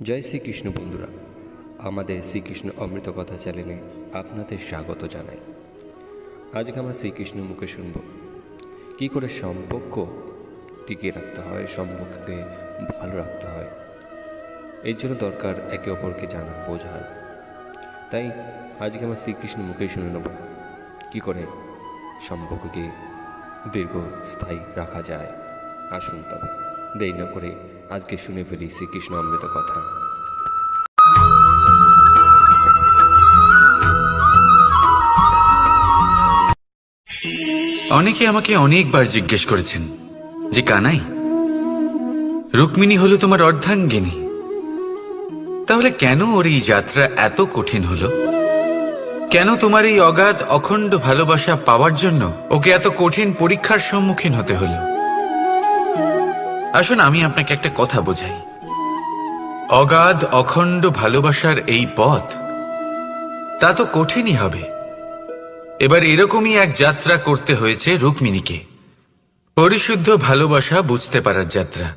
জয় শ্রীকৃষ্ণ বন্ধুরা, আমাদের শ্রীকৃষ্ণ অমৃত কথা চ্যানেলে আপনাদের স্বাগত জানাই। আজকে আমরা শ্রীকৃষ্ণ মুখে শুনব কী করে সম্পর্ক টিকিয়ে রাখতে হয়, সম্পর্ককে ভালো রাখতে হয়। এর জন্য দরকার একে অপরকে জানা বোঝার। তাই আজকে আমরা শ্রীকৃষ্ণ মুখেই শুনে নেব কী করে সম্পর্ককে দীর্ঘস্থায়ী রাখা যায়। আসুন তবে দেরি না করে আজকে শুনে ফেলি শ্রীকৃষ্ণ অমৃত কথা। অনেকে আমাকে অনেকবার জিজ্ঞেস করেছেন যে কানাই, রুক্মিণী হলো তোমার অর্ধাঙ্গিনী, তাহলে কেন ওর এই যাত্রা এত কঠিন হলো? কেন তোমার এই অগাধ অখণ্ড ভালোবাসা পাওয়ার জন্য ওকে এত কঠিন পরীক্ষার সম্মুখীন হতে হলো? আসুন আমি আপনাকে একটা কথা বোঝাই। অগাধ অখণ্ড ভালোবাসার এই পথ তা তো কঠিনই হবে। এবার এরকমই এক যাত্রা করতে হয়েছে রুক্মিণীকে, পরিশুদ্ধ ভালোবাসা বুঝতে পারার যাত্রা।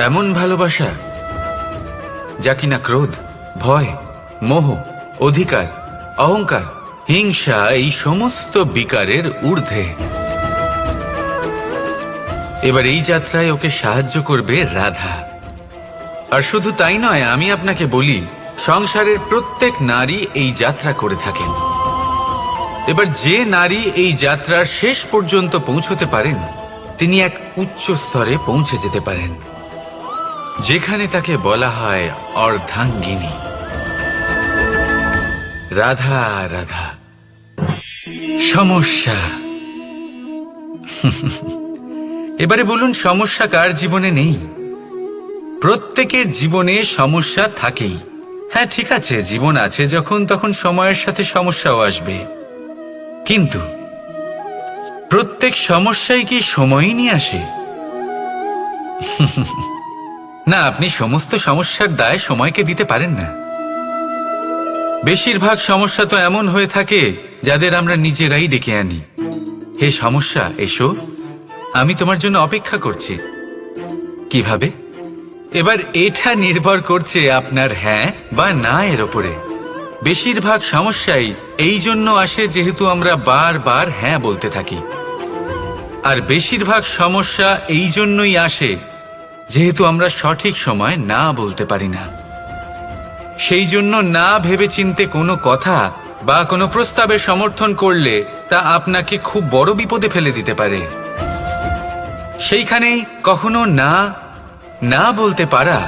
এমন ভালোবাসা যা কিনা ক্রোধ, ভয়, মোহ, অধিকার, অহংকার, হিংসা এই সমস্ত বিকারের ঊর্ধ্বে। এবার এই যাত্রায় ওকে সাহায্য করবে রাধা। আর শুধু তাই নয়, আমি আপনাকে বলি, সংসারের প্রত্যেক নারী এই যাত্রা করে থাকেন। এবার যে নারী এই যাত্রার শেষ পর্যন্ত পৌঁছতে পারেন, তিনি এক উচ্চ স্তরে পৌঁছে যেতে পারেন, যেখানে তাকে বলা হয় অর্ধাঙ্গিনী। রাধা রাধা। সমস্যা। এবারে বলুন, সমস্যা কার জীবনে নেই? প্রত্যেকের জীবনে সমস্যা থাকেই। হ্যাঁ ঠিক আছে, জীবন আছে যখন, তখন সময়ের সাথে সমস্যাও আসবে। কিন্তু প্রত্যেক সমস্যাই কি সময়ই নিয়ে আসে? না, আপনি সমস্ত সমস্যার দায় সময়কে দিতে পারেন না। বেশিরভাগ সমস্যা তো এমন হয়ে থাকে যাদের আমরা নিজেরাই ডেকে আনি। হে সমস্যা, এসো, আমি তোমার জন্য অপেক্ষা করছি। কিভাবে? এবার এটা নির্ভর করছে আপনার হ্যাঁ বা না এর ওপরে। বেশিরভাগ সমস্যাই এই জন্য আসে যেহেতু আমরা বারবার হ্যাঁ বলতে থাকি, আর বেশিরভাগ সমস্যা এই জন্যই আসে যেহেতু আমরা সঠিক সময় না বলতে পারি না। সেই জন্য না ভেবেচিন্তে কোনো কথা বা কোনো প্রস্তাবের সমর্থন করলে তা আপনাকে খুব বড় বিপদে ফেলে দিতে পারে। সেইখানেই কখনো না না বলতে পারা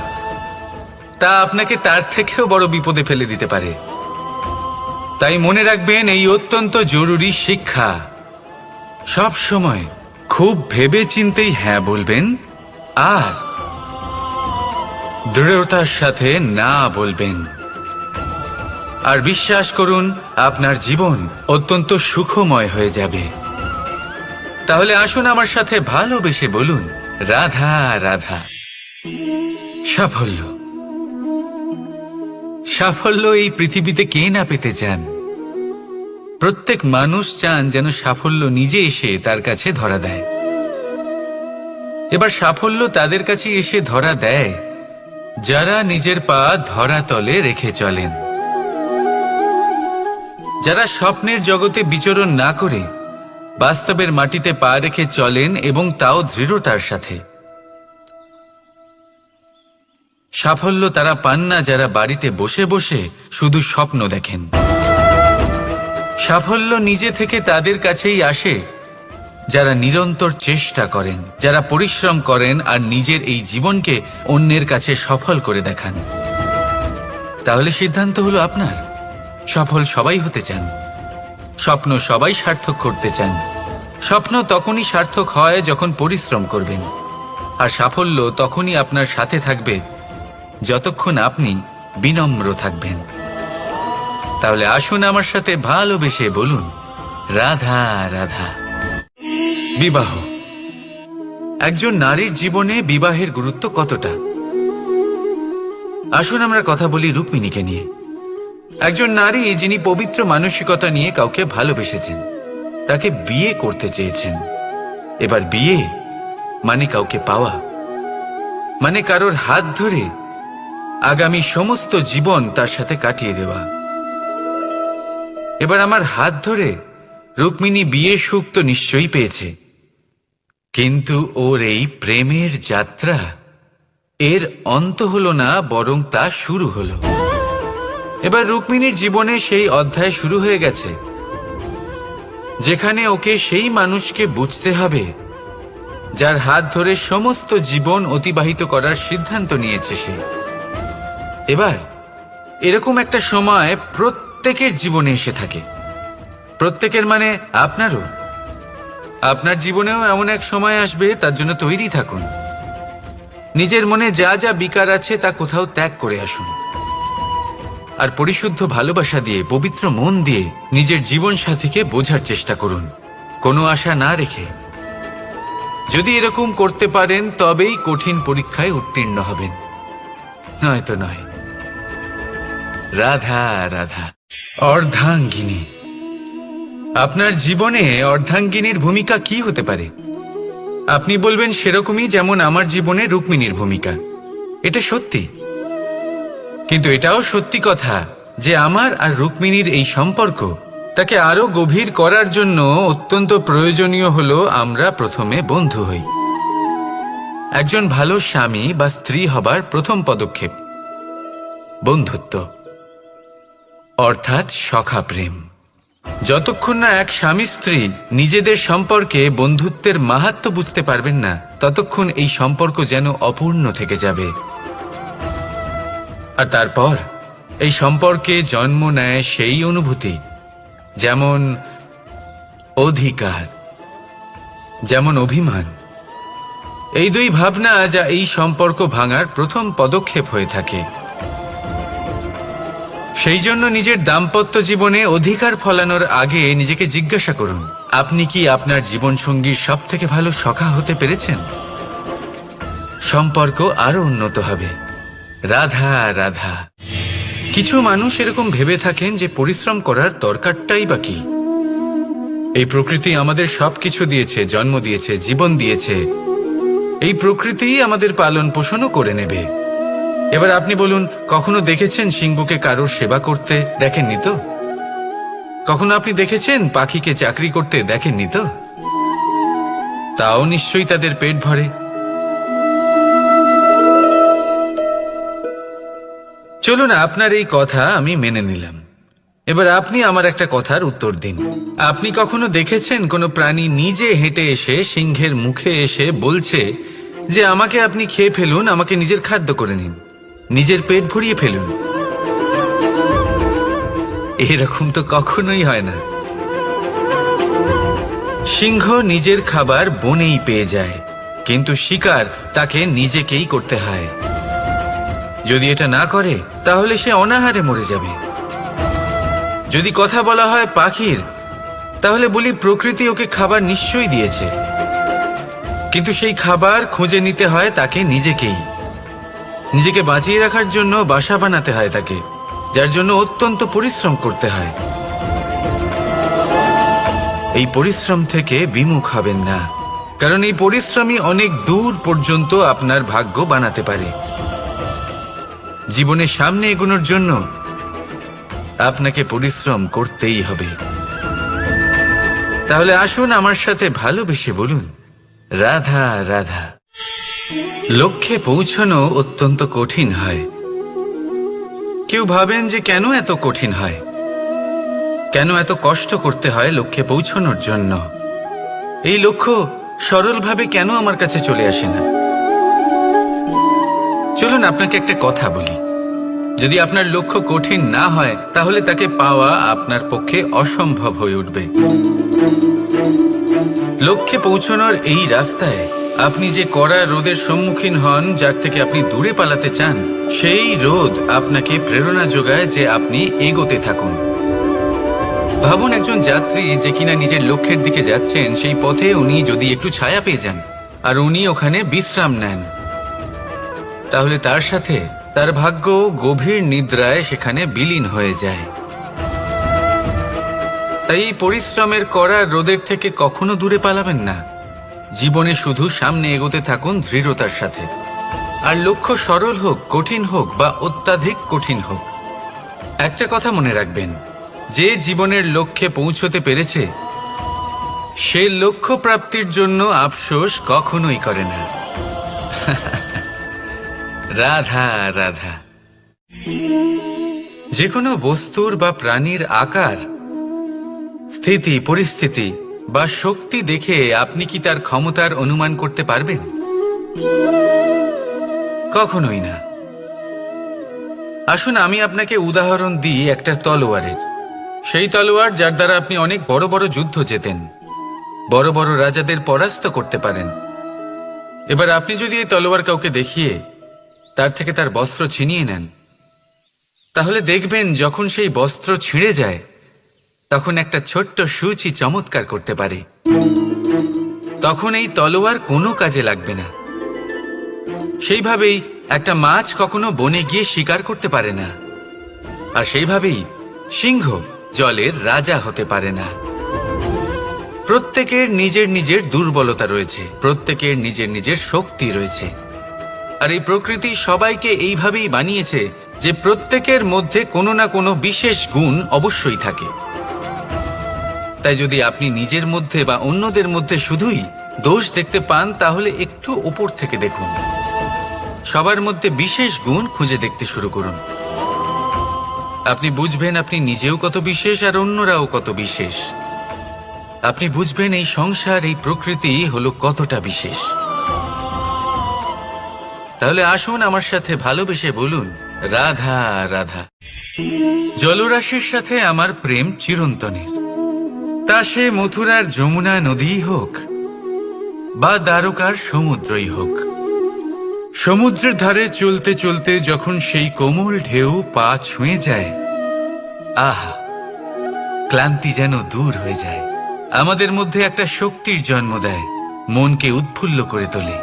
তা আপনাকে তার থেকেও বড় বিপদে ফেলে দিতে পারে। তাই মনে রাখবেন এই অত্যন্ত জরুরি শিক্ষা, সব সময় খুব ভেবে চিন্তেই হ্যাঁ বলবেন আর দৃঢ়তার সাথে না বলবেন। আর বিশ্বাস করুন, আপনার জীবন অত্যন্ত সুখময় হয়ে যাবে। তাহলে আসুন আমার সাথে ভালোবেসে বলুন, রাধা রাধা। সাফল্য। সাফল্য এই পৃথিবীতে কে না পেতে চান? প্রত্যেক মানুষ চান যেন সাফল্য নিজে এসে তার কাছে ধরা দেয়। এবার সাফল্য তাদের কাছে এসে ধরা দেয় যারা নিজের পা ধরাতলে রেখে চলেন, যারা স্বপ্নের জগতে বিচরণ না করে বাস্তবের মাটিতে পা রেখে চলেন, এবং তাও দৃঢ়তার সাথে। সাফল্য তারা পান না যারা বাড়িতে বসে বসে শুধু স্বপ্ন দেখেন। সাফল্য নিজে থেকে তাদের কাছেই আসে যারা নিরন্তর চেষ্টা করেন, যারা পরিশ্রম করেন আর নিজের এই জীবনকে অন্যের কাছে সফল করে দেখান। তাহলে সিদ্ধান্ত হলো আপনার। সফল সবাই হতে চান, স্বপ্ন সবাই সার্থক করতে চান। স্বপ্ন তখনই সার্থক হয় যখন পরিশ্রম করবেন, আর সাফল্য তখনই আপনার সাথে থাকবে যতক্ষণ আপনি বিনম্র থাকবেন। তাহলে আসুন আমার সাথে ভালোবেসে বলুন, রাধা রাধা। বিবাহ। একজন নারীর জীবনে বিবাহের গুরুত্ব কতটা? আসুন আমরা কথা বলি রুক্মিণীকে নিয়ে। একজন নারী যিনি পবিত্র মানসিকতা নিয়ে কাউকে ভালোবেসেছেন, তাকে বিয়ে করতে চেয়েছেন। এবার বিয়ে মানে কাউকে পাওয়া, মানে কারোর হাত ধরে আগামী সমস্ত জীবন তার সাথে কাটিয়ে দেওয়া। এবার আমার হাত ধরে রুক্মিণী বিয়ের সুখ তো নিশ্চয়ই পেয়েছে, কিন্তু ওর এই প্রেমের যাত্রা এর অন্ত হলো না, বরং তা শুরু হলো। এবার রুক্মিণীর জীবনে সেই অধ্যায় শুরু হয়ে গেছে যেখানে ওকে সেই মানুষকে বুঝতে হবে যার হাত ধরে সমস্ত জীবন অতিবাহিত করার সিদ্ধান্ত নিয়েছে সে। এবার এরকম একটা সময় প্রত্যেকের জীবনে এসে থাকে, প্রত্যেকের মানে আপনারও। আপনার জীবনেও এমন এক সময় আসবে, তার জন্য তৈরি থাকুন। নিজের মনে যা যা বিকার আছে তা কোথাও ত্যাগ করে আসুন, আর পরিশুদ্ধ ভালোবাসা দিয়ে, পবিত্র মন দিয়ে নিজের জীবন সাথীকে বোঝার চেষ্টা করুন, কোনো আশা না রেখে। যদি এরকম করতে পারেন তবেই কঠিন পরীক্ষায় উত্তীর্ণ হবেন, নয়তো নয়। রাধা রাধা। অর্ধাঙ্গিনী। আপনার জীবনে অর্ধাঙ্গিনীর ভূমিকা কি হতে পারে? আপনি বলবেন সেরকমই যেমন আমার জীবনে রুক্মিণীর ভূমিকা। এটা সত্যি, কিন্তু এটাও সত্যি কথা যে আমার আর রুক্মিণীর এই সম্পর্ক তাকে আরো গভীর করার জন্য অত্যন্ত প্রয়োজনীয় হলো আমরা প্রথমে বন্ধু হই। একজন ভালো স্বামী বা স্ত্রী হবার প্রথম পদক্ষেপ বন্ধুত্ব, অর্থাৎ সখা প্রেম। যতক্ষণ না এক স্বামী স্ত্রী নিজেদের সম্পর্কে বন্ধুত্বের মাহাত্ম্য বুঝতে পারবেন না, ততক্ষণ এই সম্পর্ক যেন অপূর্ণ থেকে যাবে। আর তারপর এই সম্পর্কে জন্ম নেয় সেই অনুভূতি, যেমন অধিকার, যেমন অভিমান। এই দুই ভাবনা যা এই সম্পর্ক ভাঙার প্রথম পদক্ষেপ হয়ে থাকে। সেই জন্য নিজের দাম্পত্য জীবনে অধিকার ফলানোর আগে নিজেকে জিজ্ঞাসা করুন, আপনি কি আপনার জীবনসঙ্গীর সব থেকে ভালো সখা হতে পেরেছেন? সম্পর্ক আরো উন্নত হবে। রাধা রাধা। কিছু মানুষ এরকম ভেবে থাকেন যে পরিশ্রম করার দরকারটাই বা কি? এই প্রকৃতি আমাদের সবকিছু দিয়েছে, জন্ম দিয়েছে, জীবন দিয়েছে। এই প্রকৃতিই আমাদের পালন পোষণও করে নেবে। এবার আপনি বলুন, কখনো দেখেছেন সিংহকে কারোর সেবা করতে? দেখেননি তো। কখনো আপনি দেখেছেন পাখিকে চাকরি করতে? দেখেননি তো। তাও নিশ্চয়ই তাদের পেট ভরে। চলুন, আপনার এই কথা আমি মেনে নিলাম। এবার আপনি আমার একটা কথার উত্তর দিন। আপনি কখনো দেখেছেন কোনো প্রাণী নিজে হেঁটে এসে সিংহের মুখে এসে বলছে যে আমাকে আপনি খেয়ে ফেলুন, আমাকে নিজের খাদ্য করে নিন, নিজের পেট ভরিয়ে ফেলুন? এরকম তো কখনোই হয় না। সিংহ নিজের খাবার বনেই পেয়ে যায়, কিন্তু শিকার তাকে নিজেকেই করতে হয়। যদি এটা না করে তাহলে সে অনাহারে মরে যাবে। যদি কথা বলা হয় পাখির, তাহলে বলি প্রকৃতি ওকে খাবার নিশ্চয়ই দিয়েছে, কিন্তু সেই খাবার খুঁজে নিতে হয় তাকে নিজেকেই। নিজেকে বাঁচিয়ে রাখার জন্য বাসা বানাতে হয় তাকে, যার জন্য অত্যন্ত পরিশ্রম করতে হয়। এই পরিশ্রম থেকে বিমুখ হবেন না, কারণ এই পরিশ্রমই অনেক দূর পর্যন্ত আপনার ভাগ্য বানাতে পারে। জীবনে সামনে এগোনোর জন্য আপনাকে পরিশ্রম করতেই হবে। তাহলে আসুন আমার সাথে ভালোবেসে বলুন, রাধা রাধা। লক্ষ্যে পৌঁছানো অত্যন্ত কঠিন হয়। কেউ ভাবেন যে কেন এত কঠিন হয়, কেন এত কষ্ট করতে হয় লক্ষ্যে পৌঁছানোর জন্য? এই লক্ষ্য সরলভাবে কেন আমার কাছে চলে আসে না? চলুন আপনাকে একটা কথা বলি, যদি আপনার লক্ষ্য কঠিন না হয় তাহলে তাকে পাওয়া আপনার পক্ষে অসম্ভব হয়ে উঠবে। লক্ষ্যে পৌঁছানোর এই রাস্তায় আপনি যে কড়া রোদের সম্মুখীন হন, যার থেকে আপনি দূরে পালাতে চান, সেই রোদ আপনাকে প্রেরণা যোগায় যে আপনি এগোতে থাকুন। ভাবুন একজন যাত্রী যে কিনা নিজের লক্ষ্যের দিকে যাচ্ছেন, সেই পথে উনি যদি একটু ছায়া পেয়ে যান আর উনি ওখানে বিশ্রাম নেন, তাহলে তার সাথে তার ভাগ্য গভীর নিদ্রায় সেখানে বিলীন হয়ে যায়। তাই এই পরিশ্রমের কড়া রোদের থেকে কখনো দূরে পালাবেন না। জীবনে শুধু সামনে এগোতে থাকুন দৃঢ়তার সাথে। আর লক্ষ্য সরল হোক, কঠিন হোক বা অত্যাধিক কঠিন হোক, একটা কথা মনে রাখবেন, যে জীবনের লক্ষ্যে পৌঁছতে পেরেছে সে লক্ষ্য প্রাপ্তির জন্য আফসোস কখনোই করে না। রাধা রাধা। যে কোনো বস্তুর বা প্রাণীর আকার, স্থিতি, পরিস্থিতি বা শক্তি দেখে আপনি কি তার ক্ষমতার অনুমান করতে পারবেন? কখনোই না। আসুন আমি আপনাকে উদাহরণ দিই একটা তলোয়ারের। সেই তলোয়ার যার দ্বারা আপনি অনেক বড় বড় যুদ্ধ জেতেন, বড় বড় রাজাদের পরাস্ত করতে পারেন। এবার আপনি যদি এই তলোয়ার কাউকে দেখিয়ে তার থেকে তার বস্ত্র ছিনিয়ে নেন, তাহলে দেখবেন যখন সেই বস্ত্র ছিঁড়ে যায় তখন একটা ছোট্ট সূচি চমৎকার করতে পারে। তখন এই তলোয়ার কোনো কাজে লাগবে না। সেইভাবেই একটা মাছ কখনো বনে গিয়ে শিকার করতে পারে না, আর সেইভাবেই সিংহ জলের রাজা হতে পারে না। প্রত্যেকের নিজের নিজের দুর্বলতা রয়েছে, প্রত্যেকের নিজের নিজের শক্তি রয়েছে। আর এই প্রকৃতি সবাইকে এইভাবেই বানিয়েছে যে প্রত্যেকের মধ্যে কোনো না কোনো বিশেষ গুণ অবশ্যই থাকে। তাই যদি আপনি নিজের মধ্যে বা অন্যদের মধ্যে শুধুই দোষ দেখতে পান, তাহলে একটু উপর থেকে দেখুন। সবার মধ্যে বিশেষ গুণ খুঁজে দেখতে শুরু করুন। আপনি বুঝবেন আপনি নিজেও কত বিশেষ আর অন্যরাও কত বিশেষ। আপনি বুঝবেন এই সংসার, এই প্রকৃতি হলো কতটা বিশেষ। তাহলে আসুন আমার সাথে ভালোবেসে বলুন, রাধা রাধা। জলরাশির সাথে আমার প্রেম চিরন্তনের। তা সে মথুরার যমুনা নদীই হোক বা দ্বারকার সমুদ্রই হোক। সমুদ্রের ধারে চলতে চলতে যখন সেই কোমল ঢেউ পা ছুঁয়ে যায়, আহা, ক্লান্তি যেন দূর হয়ে যায়। আমাদের মধ্যে একটা শক্তির জন্ম দেয়, মনকে উৎফুল্ল করে তোলে।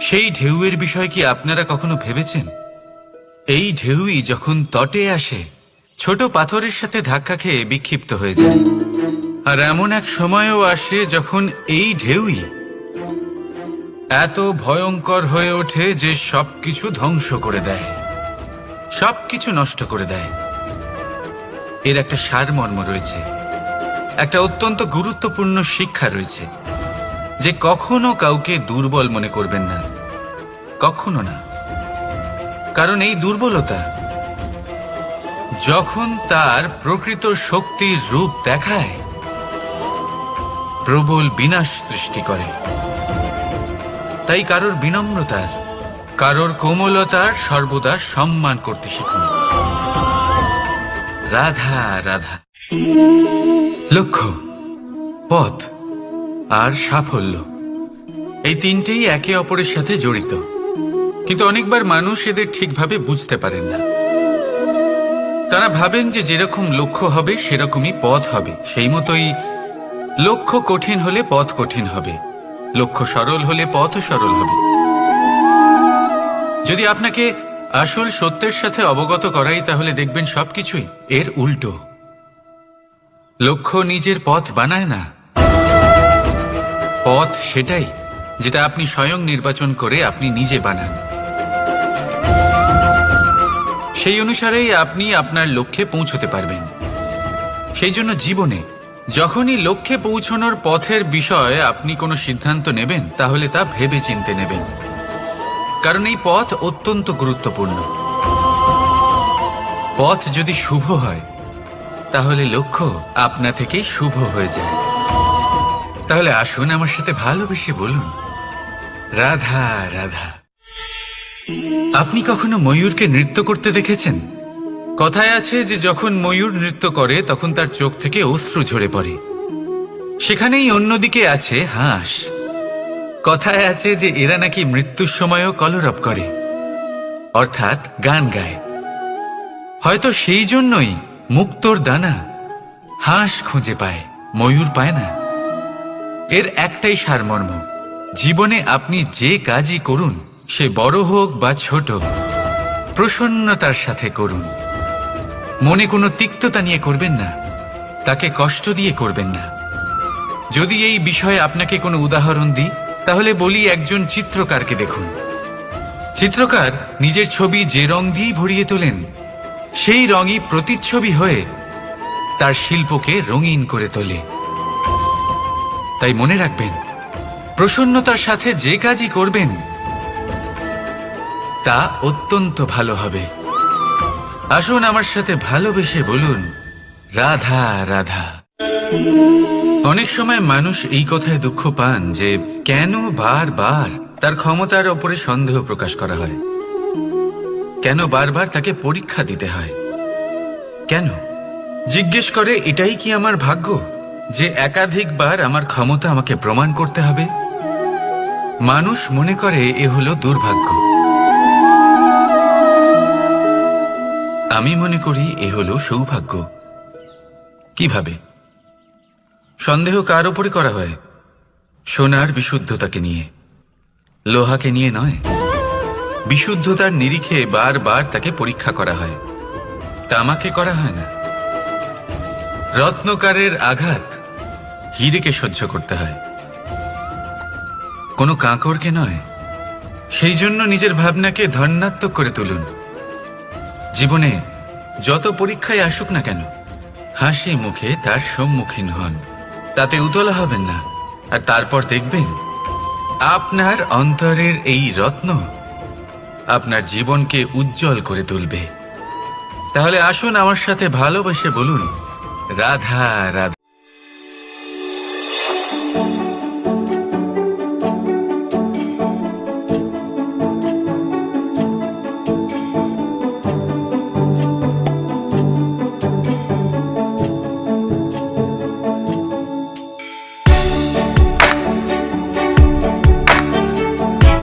সেই ঢেউয়ের বিষয় কি আপনারা কখনো ভেবেছেন? এই ঢেউই যখন তটে আসে, ছোট পাথরের সাথে ধাক্কা খেয়ে বিক্ষিপ্ত হয়ে যায়। আর এমন এক সময়ও আসে যখন এই ঢেউই এত ভয়ঙ্কর হয়ে ওঠে যে সবকিছু ধ্বংস করে দেয়, সবকিছু নষ্ট করে দেয়। এর একটা সারমর্ম রয়েছে, একটা অত্যন্ত গুরুত্বপূর্ণ শিক্ষা রয়েছে, যে কখনো কাউকে দুর্বল মনে করবেন না, কখনো না। কারণ এই দুর্বলতা যখন তার প্রকৃত শক্তির রূপ দেখায়, প্রবল বিনাশ সৃষ্টি করে। তাই কারোর বিনম্রতার, কারোর কোমলতার সর্বদা সম্মান করতে শিখুন। রাধা রাধা। লক্ষ্য, পথ আর সাফল্য, এই তিনটেই একে অপরের সাথে জড়িত। কিন্তু অনেকবার মানুষ এদের ঠিকভাবে বুঝতে পারেন না। তারা ভাবেন যে যেরকম লক্ষ্য হবে সেরকমই পথ হবে। সেই মতোই লক্ষ্য কঠিন হলে পথ কঠিন হবে, লক্ষ্য সরল হলে পথও সরল হবে। যদি আপনাকে আসল সত্যের সাথে অবগত করাই, তাহলে দেখবেন সবকিছুই এর উল্টো। লক্ষ্য নিজের পথ বানায় না, পথ সেটাই যেটা আপনি স্বয়ং নির্বাচন করে আপনি নিজে বানান। সেই অনুসারেই আপনি আপনার লক্ষ্যে পৌঁছতে পারবেন। সেই জন্য জীবনে যখনই লক্ষ্যে পৌঁছানোর পথের বিষয়ে আপনি কোনো সিদ্ধান্ত নেবেন, তাহলে তা ভেবে চিন্তে নেবেন। কারণ এই পথ অত্যন্ত গুরুত্বপূর্ণ। পথ যদি শুভ হয়, তাহলে লক্ষ্য আপনা থেকেই শুভ হয়ে যায়। তাহলে আসুন আমার সাথে ভালোবেসে বলুন, রাধা রাধা। আপনি কখনো ময়ূরকে নৃত্য করতে দেখেছেন? কথায় আছে যে যখন ময়ূর নৃত্য করে তখন তার চোখ থেকে অশ্রু ঝরে পড়ে। সেখানেই অন্যদিকে আছে হাঁস। কথায় আছে যে এরা নাকি মৃত্যুর সময়ও কলরব করে, অর্থাৎ গান গায়। হয়তো সেই জন্যই মুক্তোর দানা হাঁস খুঁজে পায়, ময়ূর পায় না। এর একটাই সারমর্ম, জীবনে আপনি যে কাজই করুন, সে বড় হোক বা ছোট, প্রসন্নতার সাথে করুন। মনে কোনো তিক্ততা নিয়ে করবেন না, তাকে কষ্ট দিয়ে করবেন না। যদি এই বিষয়ে আপনাকে কোনো উদাহরণ দিই, তাহলে বলি একজন চিত্রকারকে দেখুন। চিত্রকার নিজের ছবি যে রং দিয়েই ভরিয়ে তোলেন, সেই রঙই প্রতিচ্ছবি হয়ে তার শিল্পকে রঙিন করে তোলে। তাই মনে রাখবেন, প্রসন্নতার সাথে যে কাজই করবেন তা অত্যন্ত ভালো হবে। আসুন আমার সাথে ভালোবেসে বলুন, রাধা রাধা। অনেক সময় মানুষ এই কথায় দুঃখ পান যে কেন বারবার তার ক্ষমতার ওপরে সন্দেহ প্রকাশ করা হয়, কেন বারবার তাকে পরীক্ষা দিতে হয়, কেন জিজ্ঞেস করে এটাই কি আমার ভাগ্য যে একাধিকবার আমার ক্ষমতা আমাকে প্রমাণ করতে হবে? মানুষ মনে করে এ হলো দুর্ভাগ্য। আমি মনে করি এ হলো সৌভাগ্য। কিভাবে? সন্দেহ কার ওপরে করা হয়? সোনার বিশুদ্ধতাকে নিয়ে, লোহাকে নিয়ে নয়। বিশুদ্ধতার নিরিখে বারবার তাকে পরীক্ষা করা হয়, তামাকে করা হয় না। রত্নকারের আঘাত হীরেকে সহ্য করতে হয়, কোনো কাঁকরকে নয়। সেই জন্য নিজের ভাবনাকে ধন্যাত্মক করে তুলুন। জীবনে যত পরীক্ষায় আসুক না কেন, হাসি মুখে তার সম্মুখীন হন, তাতে উতলা হবেন না। আর তারপর দেখবেন আপনার অন্তরের এই রত্ন আপনার জীবনকে উজ্জ্বল করে তুলবে। তাহলে আসুন আমার সাথে ভালোবেসে বলুন, রাধা রাধা।